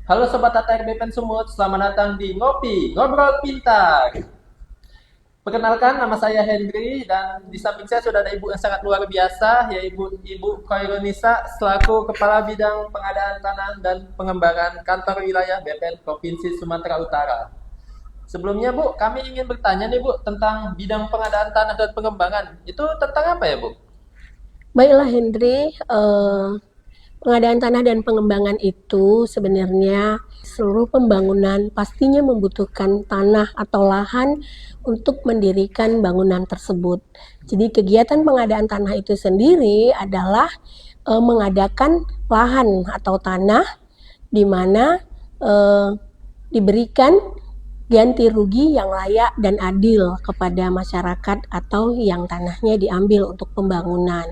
Halo Sobat ATR BPN Sumut, selamat datang di Ngopi, Ngobrol Pintar. Perkenalkan, nama saya Hendri dan di samping saya sudah ada ibu yang sangat luar biasa, yaitu Ibu Khaironisa selaku Kepala Bidang Pengadaan Tanah dan Pengembangan Kantor Wilayah BPN Provinsi Sumatera Utara. Sebelumnya Bu, kami ingin bertanya nih Bu tentang bidang pengadaan tanah dan pengembangan. Itu tentang apa ya Bu? Baiklah Hendri, pengadaan tanah dan pengembangan itu sebenarnya seluruh pembangunan pastinya membutuhkan tanah atau lahan untuk mendirikan bangunan tersebut. Jadi kegiatan pengadaan tanah itu sendiri adalah mengadakan lahan atau tanah di mana eh, diberikan ganti rugi yang layak dan adil kepada masyarakat atau yang tanahnya diambil untuk pembangunan.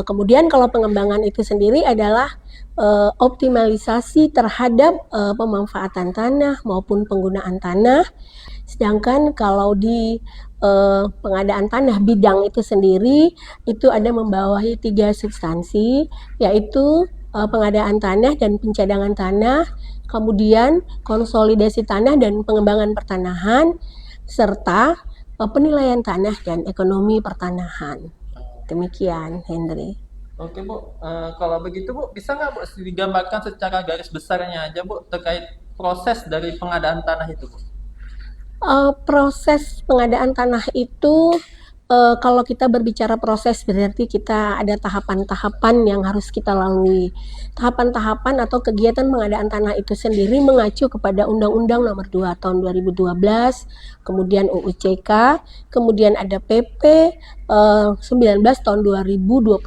Kemudian kalau pengembangan itu sendiri adalah optimalisasi terhadap pemanfaatan tanah maupun penggunaan tanah. Sedangkan kalau di pengadaan tanah bidang itu sendiri itu ada membawahi 3 substansi, yaitu pengadaan tanah dan pencadangan tanah, kemudian konsolidasi tanah dan pengembangan pertanahan, serta penilaian tanah dan ekonomi pertanahan. Demikian, Henry. Oke Bu, kalau begitu Bu, bisa nggak Bu digambarkan secara garis besarnya aja Bu terkait proses dari pengadaan tanah itu Bu? Proses pengadaan tanah itu, kalau kita berbicara proses berarti kita ada tahapan-tahapan yang harus kita lalui. Tahapan-tahapan atau kegiatan pengadaan tanah itu sendiri mengacu kepada Undang-Undang Nomor 2 Tahun 2012, kemudian UU CK, kemudian ada PP 19 Tahun 2021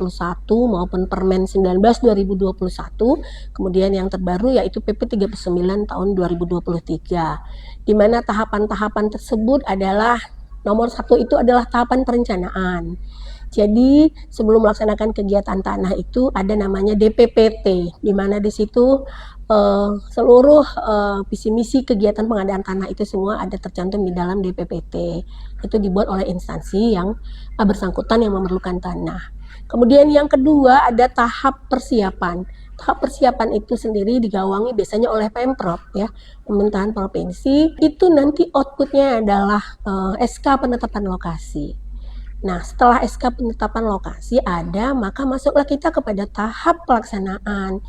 maupun Permen 19 2021, kemudian yang terbaru yaitu PP 39 Tahun 2023. Di mana tahapan-tahapan tersebut adalah nomor satu itu adalah tahapan perencanaan. Jadi sebelum melaksanakan kegiatan tanah itu ada namanya DPPT, di mana di situ seluruh visi misi kegiatan pengadaan tanah itu semua ada tercantum di dalam DPPT. Itu dibuat oleh instansi yang bersangkutan yang memerlukan tanah. Kemudian yang kedua ada tahap persiapan. Tahap persiapan itu sendiri digawangi biasanya oleh Pemprov ya, pemerintahan provinsi. Itu nanti outputnya adalah SK penetapan lokasi. Nah, setelah SK penetapan lokasi ada, maka masuklah kita kepada tahap pelaksanaan.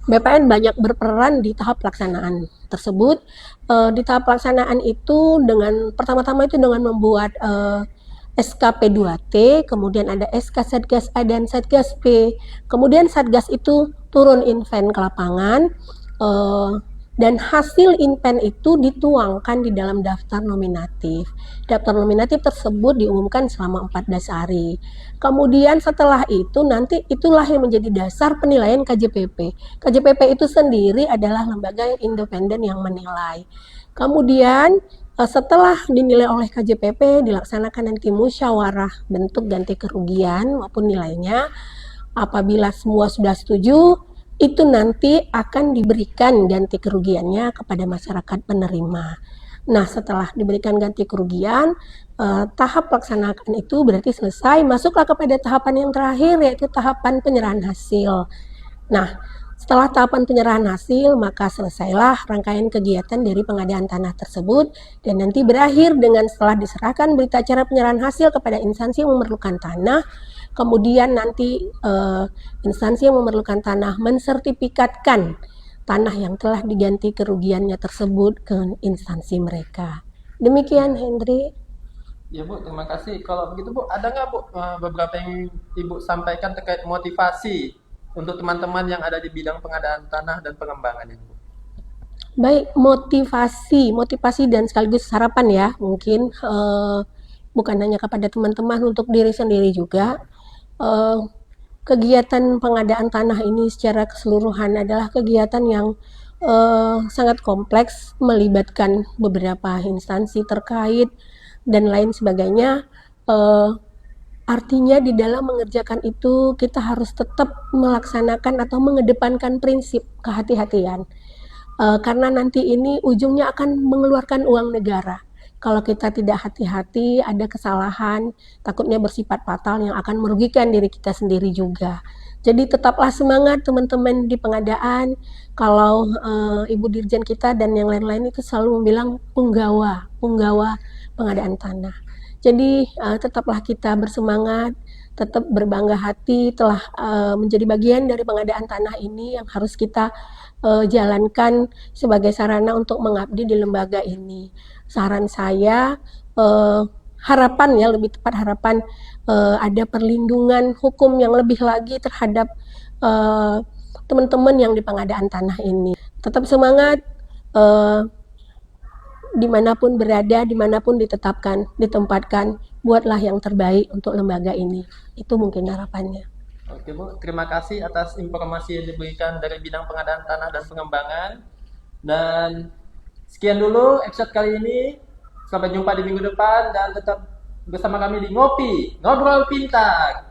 BPN banyak berperan di tahap pelaksanaan tersebut. Di tahap pelaksanaan itu dengan pertama-tama itu dengan membuat SKP 2T, kemudian ada SK Satgas A dan Satgas B. Kemudian Satgas itu turun inven ke lapangan, dan hasil inven itu dituangkan di dalam daftar nominatif. Daftar nominatif tersebut diumumkan selama 14 hari. Kemudian setelah itu nanti itulah yang menjadi dasar penilaian KJPP. KJPP itu sendiri adalah lembaga yang independen yang menilai. Kemudian setelah dinilai oleh KJPP dilaksanakan nanti musyawarah bentuk ganti kerugian maupun nilainya. Apabila semua sudah setuju, itu nanti akan diberikan ganti kerugiannya kepada masyarakat penerima. Nah, setelah diberikan ganti kerugian, tahap pelaksanaan itu berarti selesai. Masuklah kepada tahapan yang terakhir, yaitu tahapan penyerahan hasil. Nah, setelah tahapan penyerahan hasil, maka selesailah rangkaian kegiatan dari pengadaan tanah tersebut dan nanti berakhir dengan setelah diserahkan berita acara penyerahan hasil kepada instansi yang memerlukan tanah. Kemudian nanti instansi yang memerlukan tanah mensertifikatkan tanah yang telah diganti kerugiannya tersebut ke instansi mereka. Demikian, Hendri. Ya Bu, terima kasih. Kalau begitu Bu, ada nggak Bu beberapa yang Ibu sampaikan terkait motivasi untuk teman-teman yang ada di bidang pengadaan tanah dan pengembangan ini Bu? Baik, motivasi dan sekaligus harapan ya, mungkin bukan hanya kepada teman-teman, untuk diri sendiri juga. Eh, Kegiatan pengadaan tanah ini secara keseluruhan adalah kegiatan yang sangat kompleks, melibatkan beberapa instansi terkait dan lain sebagainya. Eh, Artinya di dalam mengerjakan itu kita harus tetap melaksanakan atau mengedepankan prinsip kehati-hatian. Karena nanti ini ujungnya akan mengeluarkan uang negara. Kalau kita tidak hati-hati, ada kesalahan, takutnya bersifat fatal yang akan merugikan diri kita sendiri juga. Jadi tetaplah semangat teman-teman di pengadaan. Kalau Ibu Dirjen kita dan yang lain-lain itu selalu bilang punggawa pengadaan tanah. Jadi tetaplah kita bersemangat, tetap berbangga hati telah menjadi bagian dari pengadaan tanah ini yang harus kita jalankan sebagai sarana untuk mengabdi di lembaga ini. Saran saya, harapan ya, lebih tepat harapan ada perlindungan hukum yang lebih lagi terhadap teman-teman yang di pengadaan tanah ini. Tetap semangat, dimanapun berada, dimanapun ditempatkan, buatlah yang terbaik untuk lembaga ini. Itu mungkin harapannya. Oke Bu, terima kasih atas informasi yang diberikan dari bidang pengadaan tanah dan pengembangan. Dan sekian dulu episode kali ini. Sampai jumpa di minggu depan dan tetap bersama kami di Ngopi, Ngobrol Pintar.